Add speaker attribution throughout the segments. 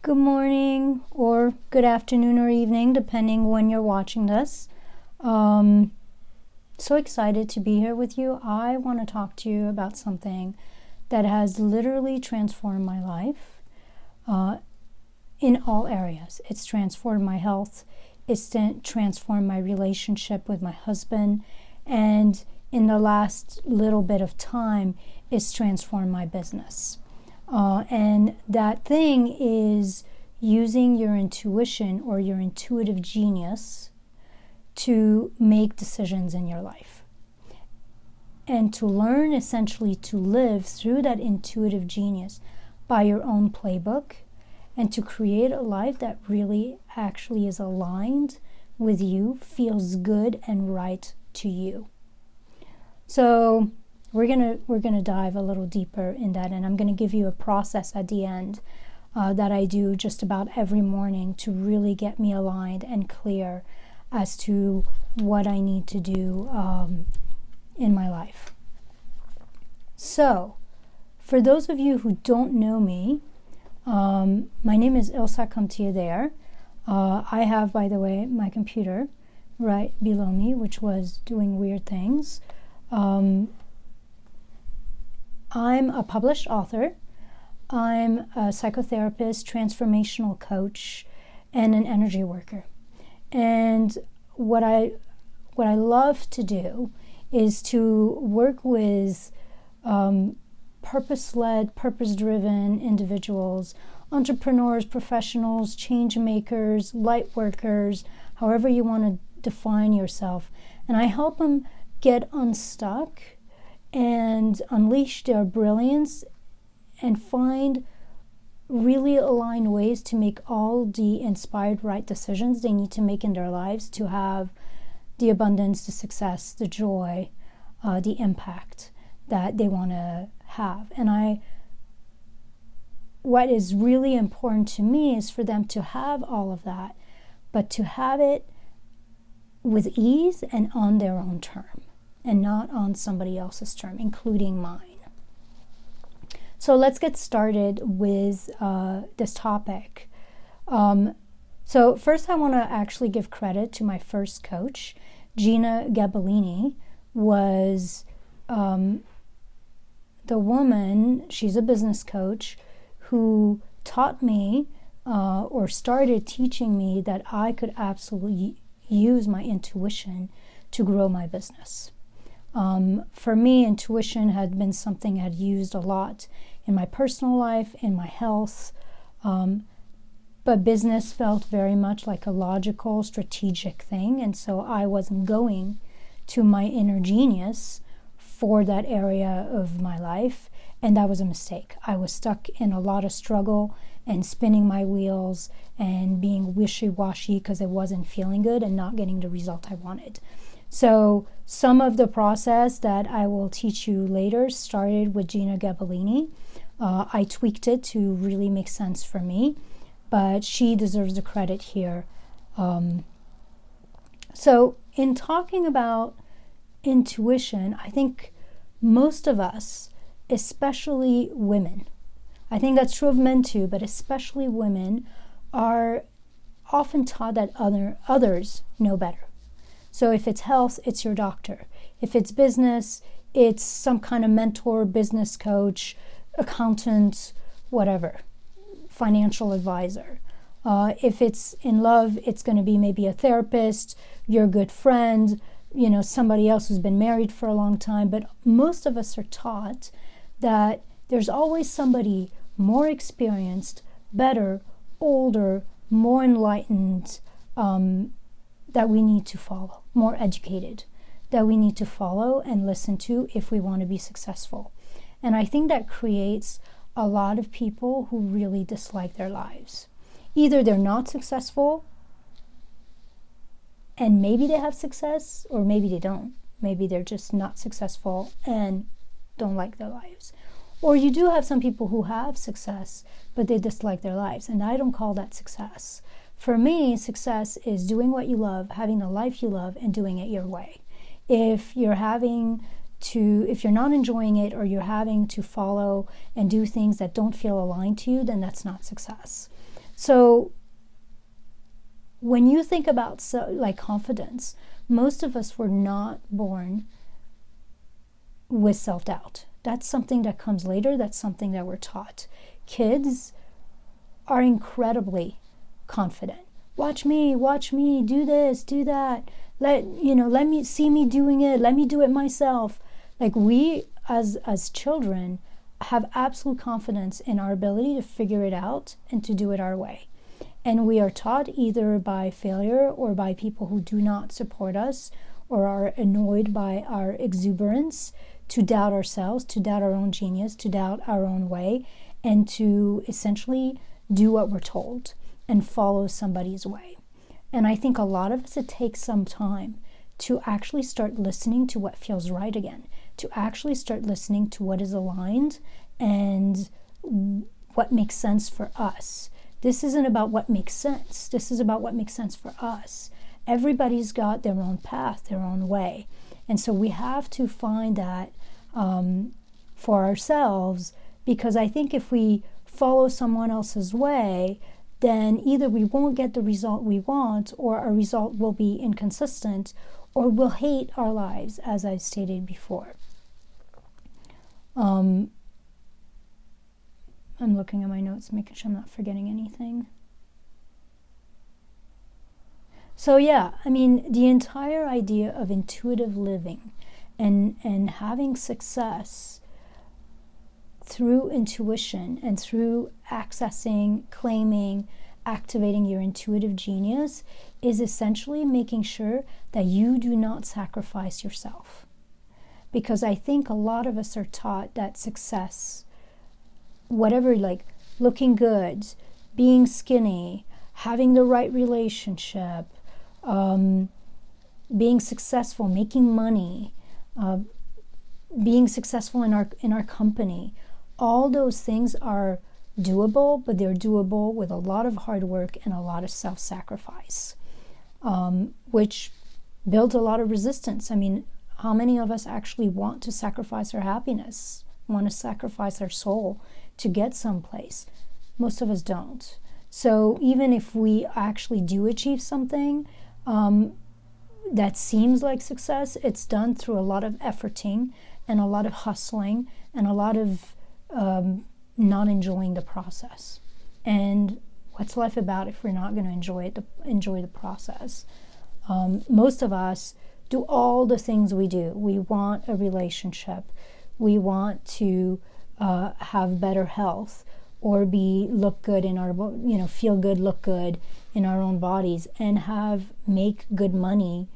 Speaker 1: Good morning or good afternoon or evening, depending when you're watching this. So excited to be here with you. I want to talk to you about something that has literally transformed my life in all areas. It's transformed my health. It's transformed my relationship with my husband. And in the last little bit of time, it's transformed my business. And that thing is using your intuition or your intuitive genius to make decisions in your life. And to learn essentially to live through that intuitive genius by your own playbook and to create a life that really actually is aligned with you, feels good and right to you. So we're gonna dive a little deeper in that, and I'm gonna give you a process at the end that I do just about every morning to really get me aligned and clear as to what I need to do in my life. So, for those of you who don't know me, my name is Ilsa Comtier there. I have, by the way, my computer right below me, which was doing weird things. I'm a published author. I'm a psychotherapist, transformational coach, and an energy worker. And what I love to do is to work with purpose-led, purpose-driven individuals, entrepreneurs, professionals, change makers, light workers, however you want to define yourself. And I help them get unstuck and unleash their brilliance and find really aligned ways to make all the inspired right decisions they need to make in their lives to have the abundance, the success, the joy, the impact that they want to have. And what is really important to me is for them to have all of that, but to have it with ease and on their own term, and not on somebody else's term, including mine. So let's get started with this topic. So first I want to actually give credit to my first coach. Gina Gabellini was the woman, she's a business coach, who taught me or started teaching me that I could absolutely use my intuition to grow my business. For me, intuition had been something I had used a lot in my personal life, in my health, but business felt very much like a logical, strategic thing, and so I wasn't going to my inner genius for that area of my life, and that was a mistake. I was stuck in a lot of struggle and spinning my wheels and being wishy-washy because it wasn't feeling good and not getting the result I wanted. So some of the process that I will teach you later started with Gina Gabellini. I tweaked it to really make sense for me, but she deserves the credit here. So in talking about intuition, I think most of us, especially women, I think that's true of men too, but especially women, are often taught that others know better. So if it's health, it's your doctor. If it's business, it's some kind of mentor, business coach, accountant, whatever, financial advisor. If it's in love, it's going to be maybe a therapist, your good friend, somebody else who's been married for a long time. But most of us are taught that there's always somebody more experienced, better, older, more enlightened, that we need to follow, more educated, that we need to follow and listen to if we want to be successful. And I think that creates a lot of people who really dislike their lives. Either they're not successful and maybe they have success, or maybe they don't. Maybe they're just not successful and don't like their lives. Or you do have some people who have success, but they dislike their lives. And I don't call that success. For me, success is doing what you love, having the life you love, and doing it your way. If you're not enjoying it, or you're having to follow and do things that don't feel aligned to you, then that's not success. So when you think about like confidence, most of us were not born with self-doubt. That's something that comes later. That's something that we're taught. Kids are incredibly confident. Watch me, do this, do that. Let me see me doing it. Let me do it myself. Like, we as children have absolute confidence in our ability to figure it out and to do it our way. And we are taught either by failure or by people who do not support us or are annoyed by our exuberance to doubt ourselves, to doubt our own genius, to doubt our own way, and to essentially do what we're told and follow somebody's way. And I think a lot of us, it takes some time to actually start listening to what feels right again, to actually start listening to what is aligned and what makes sense for us. This isn't about what makes sense. This is about what makes sense for us. Everybody's got their own path, their own way. And so we have to find that for ourselves, because I think if we follow someone else's way, then either we won't get the result we want, or our result will be inconsistent, or we'll hate our lives, as I stated before. I'm looking at my notes, making sure I'm not forgetting anything. So yeah, I mean, the entire idea of intuitive living and having success through intuition and through accessing, claiming, activating your intuitive genius is essentially making sure that you do not sacrifice yourself. Because I think a lot of us are taught that success, whatever, like looking good, being skinny, having the right relationship, being successful, making money, being successful in our company, all those things are doable, but they're doable with a lot of hard work and a lot of self-sacrifice, which builds a lot of resistance. I mean, how many of us actually want to sacrifice our happiness, want to sacrifice our soul to get someplace? Most of us don't. So even if we actually do achieve something that seems like success, it's done through a lot of efforting and a lot of hustling and a lot of not enjoying the process. And what's life about if we're not going to enjoy the process? Most of us do all the things we do. We want a relationship. We want to have better health, or look good in our, feel good, look good in our own bodies, and make good money,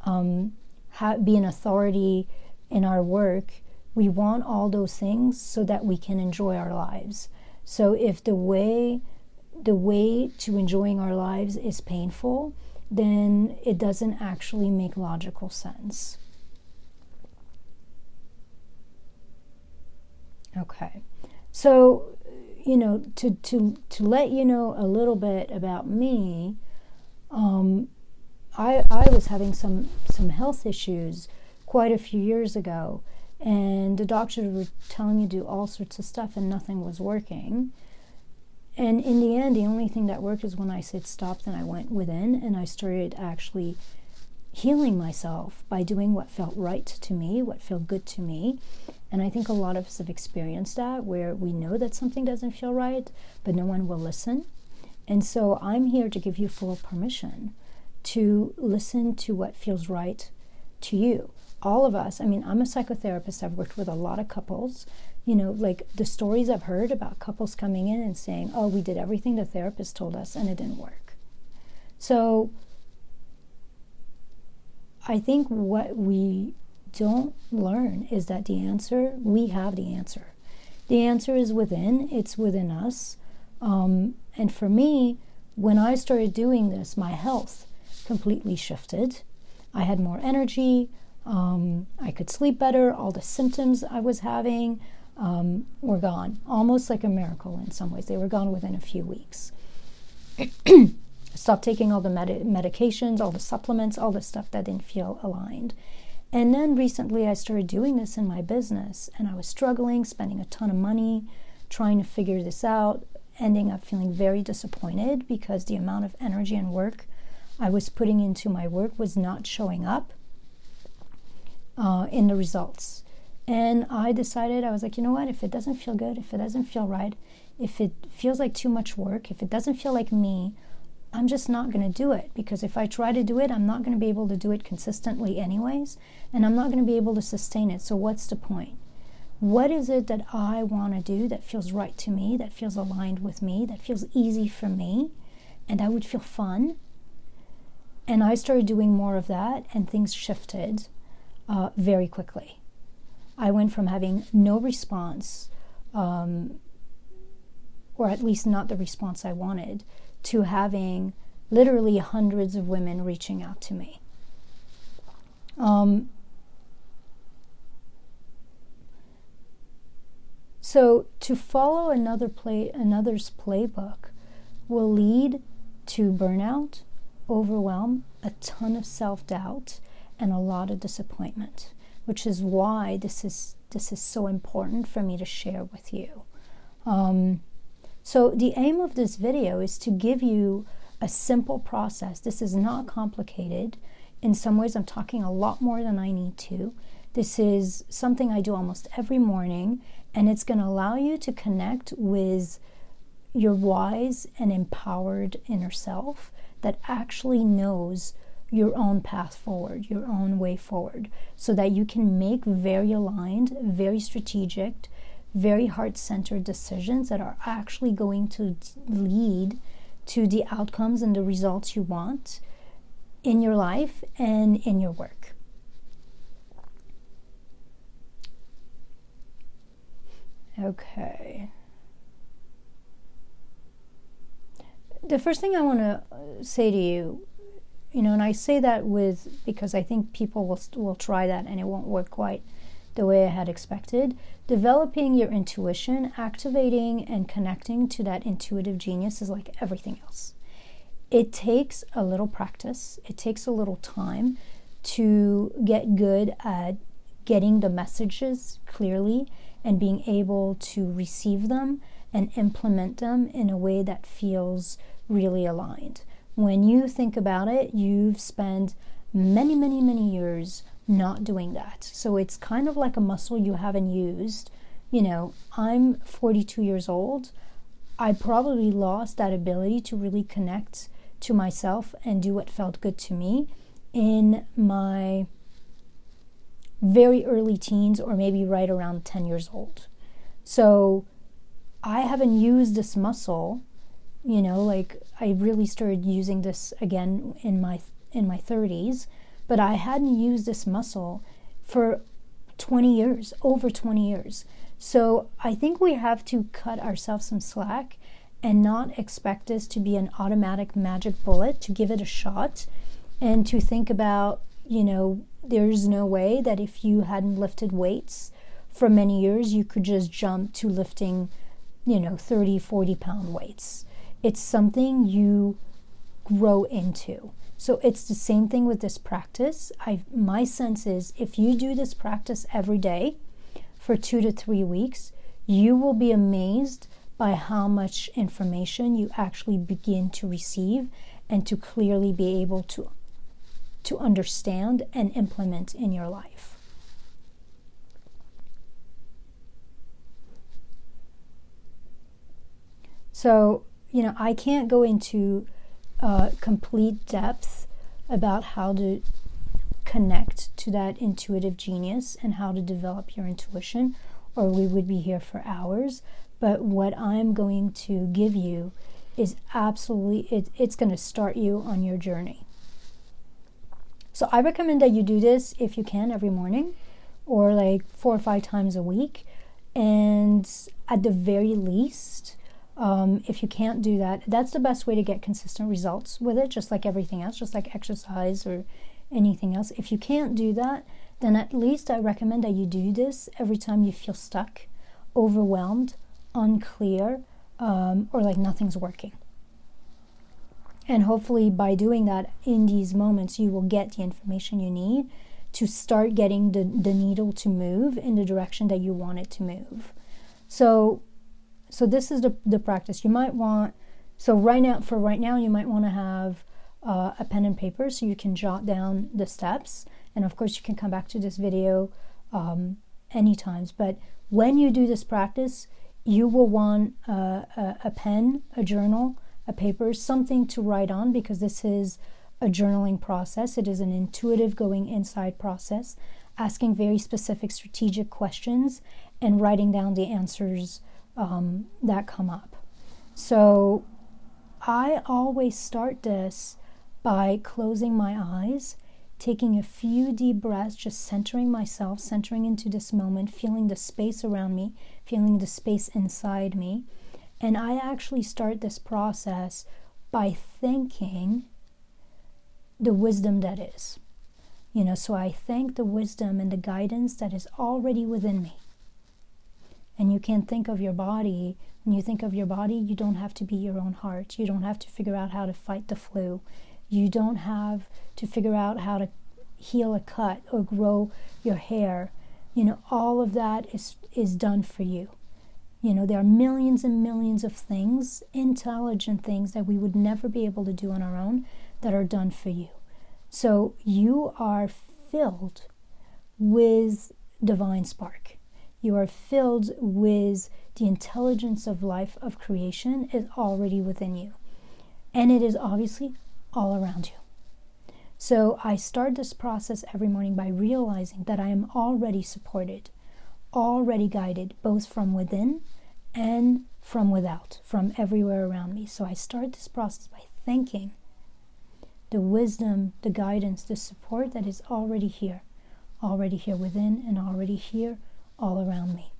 Speaker 1: be an authority in our work. We want all those things so that we can enjoy our lives. So if the way to enjoying our lives is painful, then it doesn't actually make logical sense. Okay, so to let you know a little bit about me, I was having some health issues quite a few years ago, and the doctors were telling me to do all sorts of stuff and nothing was working. And in the end, the only thing that worked is when I said stop, then I went within and I started actually healing myself by doing what felt right to me, what felt good to me. And I think a lot of us have experienced that, where we know that something doesn't feel right, but no one will listen. And so I'm here to give you full permission to listen to what feels right to you. All of us, I mean, I'm a psychotherapist. I've worked with a lot of couples. Like the stories I've heard about couples coming in and saying, oh, we did everything the therapist told us and it didn't work. So I think what we don't learn is that we have the answer. The answer is within, it's within us. And for me, when I started doing this, my health completely shifted. I had more energy. I could sleep better. All the symptoms I was having were gone, almost like a miracle in some ways. They were gone within a few weeks. I stopped taking all the medications, all the supplements, all the stuff that didn't feel aligned. And then recently I started doing this in my business, and I was struggling, spending a ton of money, trying to figure this out. ending up feeling very disappointed because the amount of energy and work I was putting into my work was not showing up in the results. And I decided, I was like, you know what, if it doesn't feel good, if it doesn't feel right, if it feels like too much work, if it doesn't feel like me, I'm just not going to do it, because if I try to do it, I'm not going to be able to do it consistently anyways, and I'm not going to be able to sustain it. So what's the point? What is it that I want to do that feels right to me, that feels aligned with me, that feels easy for me, and that would feel fun? And I started doing more of that, and things shifted very quickly. I went from having no response, or at least not the response I wanted, to having literally hundreds of women reaching out to me. So to follow another's playbook will lead to burnout, overwhelm, a ton of self-doubt, and a lot of disappointment, which is why this is so important for me to share with you. So the aim of this video is to give you a simple process. This is not complicated. In some ways, I'm talking a lot more than I need to. This is something I do almost every morning, and it's going to allow you to connect with your wise and empowered inner self that actually knows your own path forward, your own way forward, so that you can make very aligned, very strategic, very heart-centered decisions that are actually going to lead to the outcomes and the results you want in your life and in your work. Okay. The first thing I want to say to you, and I say that because I think people will try that and it won't work quite the way I had expected. Developing your intuition, activating and connecting to that intuitive genius is like everything else. It takes a little practice. It takes a little time to get good at getting the messages clearly and being able to receive them and implement them in a way that feels really aligned. When you think about it, you've spent many, many, many years not doing that. So it's kind of like a muscle you haven't used. I'm 42 years old. I probably lost that ability to really connect to myself and do what felt good to me in my very early teens, or maybe right around 10 years old. So I haven't used this muscle, I really started using this again in my 30s, but I hadn't used this muscle for 20 years, over 20 years. So I think we have to cut ourselves some slack and not expect this to be an automatic magic bullet, to give it a shot and to think about, there's no way that if you hadn't lifted weights for many years, you could just jump to lifting, 30, 40 pound weights. It's something you grow into. So it's the same thing with this practice. My sense is if you do this practice every day for 2 to 3 weeks, you will be amazed by how much information you actually begin to receive and to clearly be able to understand and implement in your life. So, I can't go into complete depth about how to connect to that intuitive genius and how to develop your intuition, or we would be here for hours. But what I'm going to give you is absolutely, it's going to start you on your journey. So I recommend that you do this if you can every morning, or like 4 or 5 times a week. And at the very least, if you can't do that, that's the best way to get consistent results with it, just like everything else, just like exercise or anything else. If you can't do that, then at least I recommend that you do this every time you feel stuck, overwhelmed, unclear, or like nothing's working. And hopefully by doing that in these moments, you will get the information you need to start getting the needle to move in the direction that you want it to move. So So this is the practice. You might want, so right now, you might want to have a pen and paper so you can jot down the steps. And of course, you can come back to this video anytime. But when you do this practice, you will want a pen, a journal, a paper, something to write on, because this is a journaling process. It is an intuitive going inside process, asking very specific strategic questions and writing down the answers that come up. So I always start this by closing my eyes, taking a few deep breaths, just centering myself, centering into this moment, feeling the space around me, feeling the space inside me. And I actually start this process by thanking the wisdom that is. So I thank the wisdom and the guidance that is already within me. And you can think of your body. When you think of your body, you don't have to be your own heart. You don't have to figure out how to fight the flu. You don't have to figure out how to heal a cut or grow your hair. All of that is done for you. There are millions and millions of things, intelligent things that we would never be able to do on our own, that are done for you. So you are filled with divine spark. You are filled with the intelligence of life, of creation, is already within you. And it is obviously all around you. So I start this process every morning by realizing that I am already supported, already guided, both from within and from without, from everywhere around me. So I start this process by thanking the wisdom, the guidance, the support that is already here within and already here all around me.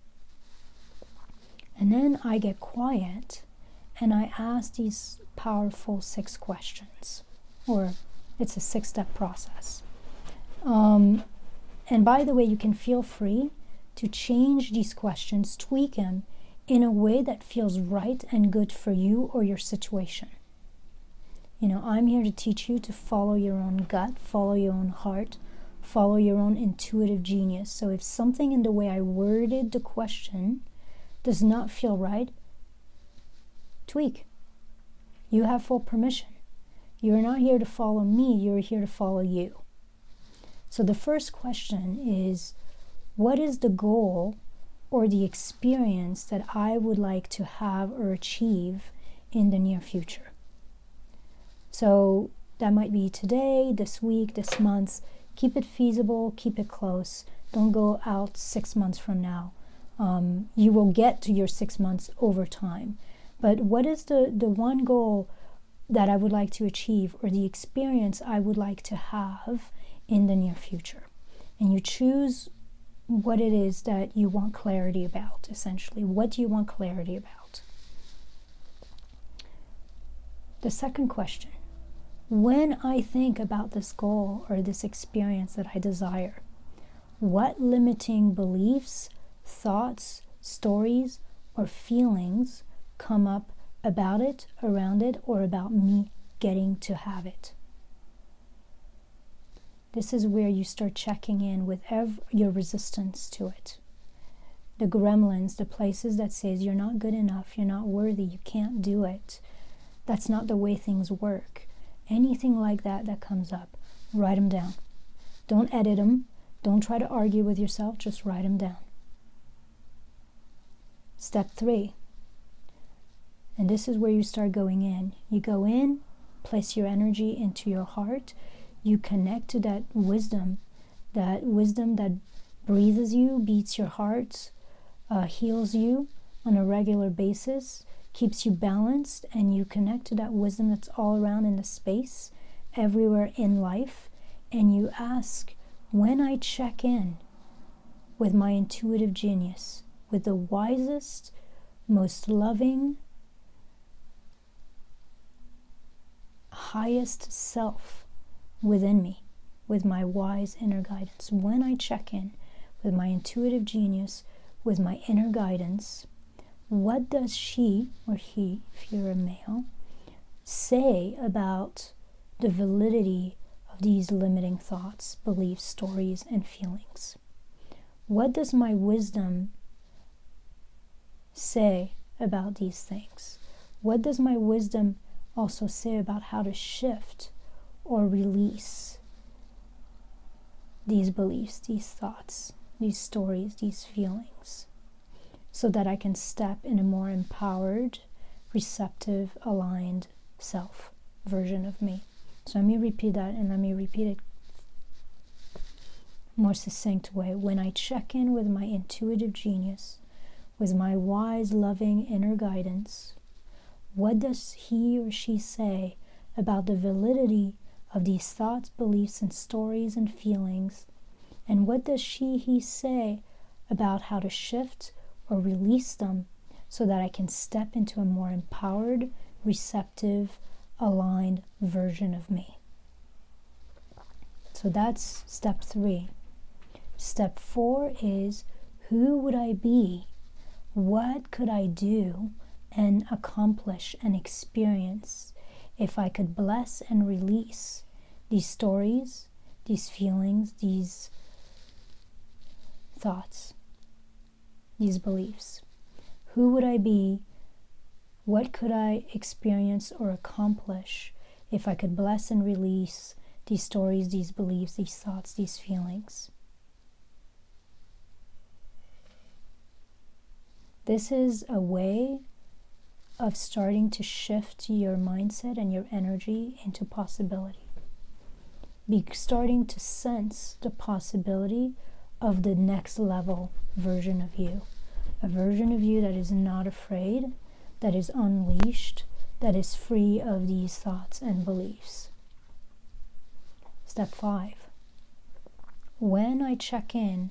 Speaker 1: And then I get quiet and I ask these powerful 6 questions, or it's a 6-step process. And by the way, you can feel free to change these questions, tweak them in a way that feels right and good for you or your situation. I'm here to teach you to follow your own gut, follow your own heart, follow your own intuitive genius. So if something in the way I worded the question does not feel right, tweak. You have full permission. You're not here to follow me, you're here to follow you. So the first question is, what is the goal or the experience that I would like to have or achieve in the near future? So that might be today, this week, this month. Keep it feasible, keep it close. Don't go out 6 months from now. You will get to your 6 months over time. But what is the one goal that I would like to achieve, or the experience I would like to have in the near future? And you choose what it is that you want clarity about, essentially. What do you want clarity about? The second question: when I think about this goal or this experience that I desire, what limiting beliefs, thoughts, stories, or feelings come up about it, around it, or about me getting to have it? This is where you start checking in with your resistance to it. The gremlins, the places that says you're not good enough, you're not worthy, you can't do it. That's not the way things work. Anything like that comes up, write them down. Don't edit them. Don't try to argue with yourself. Just write them down. Step 3. And this is where you start going in. You go in, place your energy into your heart. You connect to that wisdom that breathes you, beats your heart, heals you on a regular basis, keeps you balanced, and you connect to that wisdom that's all around in the space, everywhere in life, and you ask, when I check in with my intuitive genius, with the wisest, most loving, highest self within me, with my wise inner guidance, when I check in with my intuitive genius, with my inner guidance, what does she or he, if you're a male, say about the validity of these limiting thoughts, beliefs, stories, and feelings? What does my wisdom say about these things? What does my wisdom also say about how to shift or release these beliefs, these thoughts, these stories, these feelings, so that I can step in a more empowered, receptive, aligned self version of me? So let me repeat that, and let me repeat it more succinct way. When I check in with my intuitive genius, with my wise, loving inner guidance, what does he or she say about the validity of these thoughts, beliefs, and stories and feelings? And what does he say about how to shift or release them so that I can step into a more empowered, receptive, aligned version of me? So that's step 3. Step 4 is, who would I be? What could I do and accomplish and experience if I could bless and release these stories, these feelings, these thoughts, these beliefs? Who would I be? What could I experience or accomplish if I could bless and release these stories, these beliefs, these thoughts, these feelings? This is a way of starting to shift your mindset and your energy into possibility. Starting to sense the possibility of the next level version of you. A version of you that is not afraid, that is unleashed, that is free of these thoughts and beliefs. Step 5. When I check in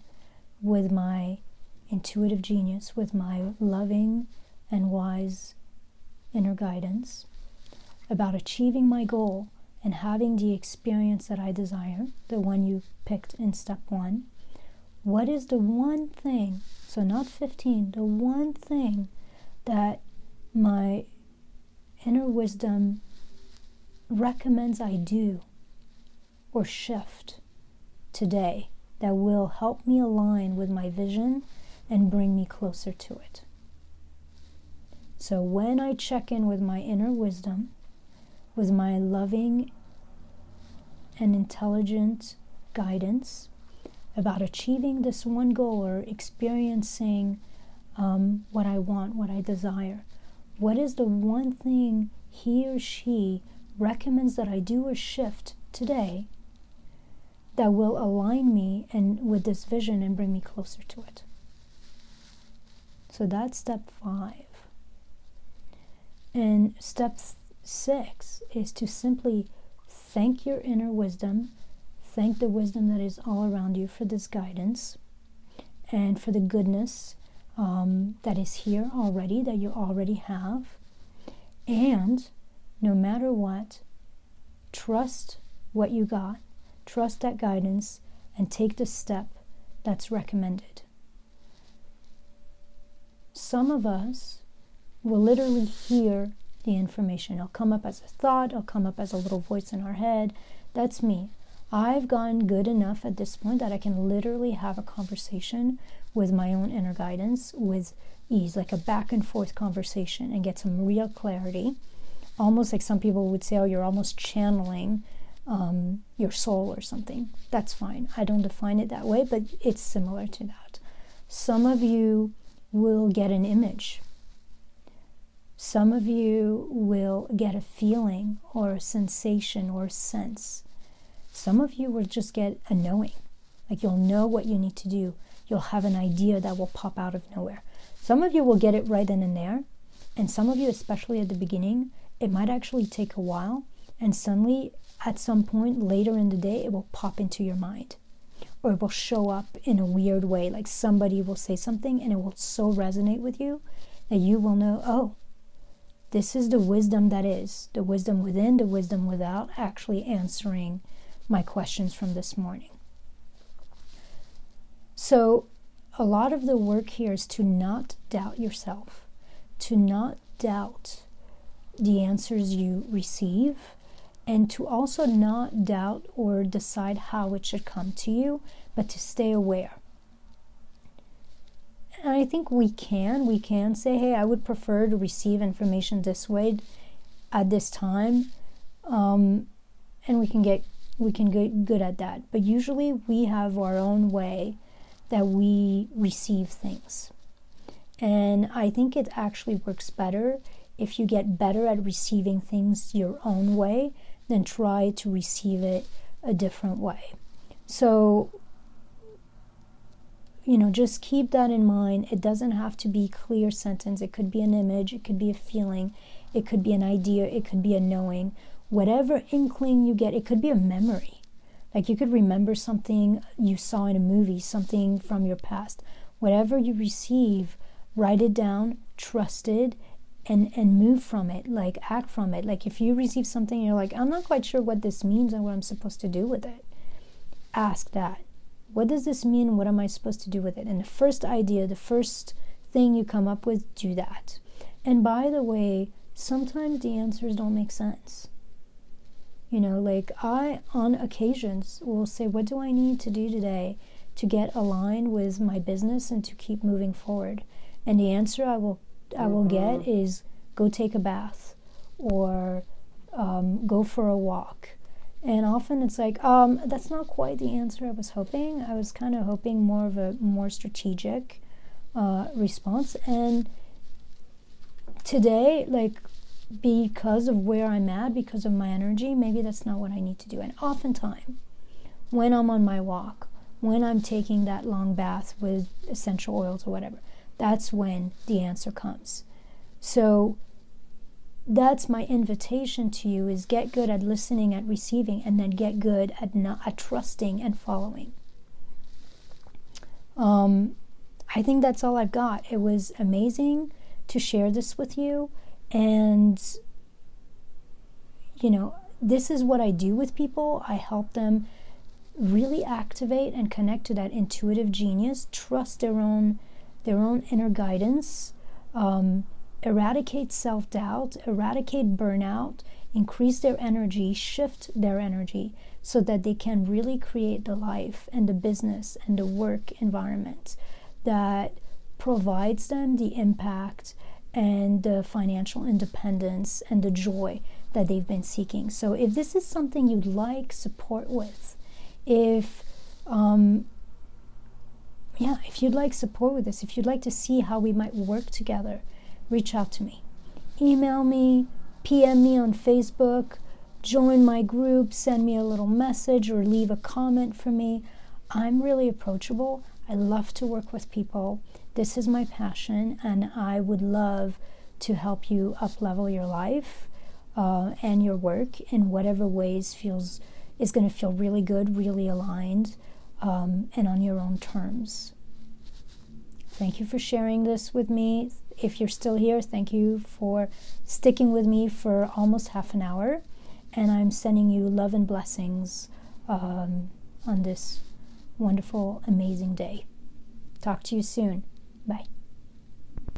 Speaker 1: with my intuitive genius, with my loving and wise inner guidance about achieving my goal and having the experience that I desire, the one you picked in step 1, what is the one thing, so not 15, the one thing that my inner wisdom recommends I do or shift today that will help me align with my vision and bring me closer to it? So when I check in with my inner wisdom, with my loving and intelligent guidance about achieving this one goal or experiencing what I want, what I desire, what is the one thing he or she recommends that I do or shift today that will align me and with this vision and bring me closer to it? So that's step 5. And step 6 is to simply thank your inner wisdom, thank the wisdom that is all around you for this guidance and for the goodness that is here already, that you already have. And no matter what, trust what you got, trust that guidance, and take the step that's recommended. Some of us will literally hear the information. It'll come up as a thought, it'll come up as a little voice in our head. That's me. I've gotten good enough at this point that I can literally have a conversation with my own inner guidance with ease, like a back and forth conversation, and get some real clarity. Almost like some people would say, oh, you're almost channeling your soul or something. That's fine. I don't define it that way, but it's similar to that. Some of you will get an image. Some of you will get a feeling or a sensation or a sense. Some of you will just get a knowing. Like you'll know what you need to do. You'll have an idea that will pop out of nowhere. Some of you will get it right then and there. And some of you, especially at the beginning, it might actually take a while. And suddenly, at some point later in the day, it will pop into your mind. Or it will show up in a weird way. Like somebody will say something and it will so resonate with you that you will know, oh, this is the wisdom that is. The wisdom within, the wisdom without, actually answering my questions from this morning. So a lot of the work here is to not doubt yourself, to not doubt the answers you receive, and to also not doubt or decide how it should come to you, but to stay aware. I think we can say, hey, I would prefer to receive information this way at this time, and we can get good at that. But usually we have our own way that we receive things, and I think it actually works better if you get better at receiving things your own way than try to receive it a different way. So, just keep that in mind. It doesn't have to be a clear sentence. It could be an image, it could be a feeling, it could be an idea, it could be a knowing. Whatever inkling you get, it could be a memory. Like you could remember something you saw in a movie, something from your past. Whatever you receive, write it down, trust it, and move from it, like act from it. Like if you receive something, you're like, I'm not quite sure what this means and what I'm supposed to do with it. Ask that. What does this mean? What am I supposed to do with it? And the first idea, the first thing you come up with, do that. And by the way, sometimes the answers don't make sense. Like I, on occasions, will say, what do I need to do today to get aligned with my business and to keep moving forward? And the answer I will get is go take a bath or go for a walk. And often it's like, that's not quite the answer I was hoping. I was kind of hoping more of a more strategic response. And today, like, because of where I'm at, because of my energy, maybe that's not what I need to do. And oftentimes, when I'm on my walk, when I'm taking that long bath with essential oils or whatever, that's when the answer comes. So that's my invitation to you, is get good at listening, at receiving, and then get good at trusting and following. I think that's all I've got. It was amazing to share this with you. And, this is what I do with people. I help them really activate and connect to that intuitive genius, trust their own inner guidance, eradicate self-doubt, eradicate burnout, increase their energy, shift their energy so that they can really create the life and the business and the work environment that provides them the impact and the financial independence and the joy that they've been seeking. So if this is something you'd like support with, if you'd like support with this, if you'd like to see how we might work together, reach out to me. Email me, PM me on Facebook, join my group, send me a little message or leave a comment for me. I'm really approachable. I love to work with people. This is my passion, and I would love to help you uplevel your life and your work in whatever ways is going to feel really good, really aligned, and on your own terms. Thank you for sharing this with me. If you're still here, thank you for sticking with me for almost half an hour. And I'm sending you love and blessings on this wonderful, amazing day. Talk to you soon. Bye.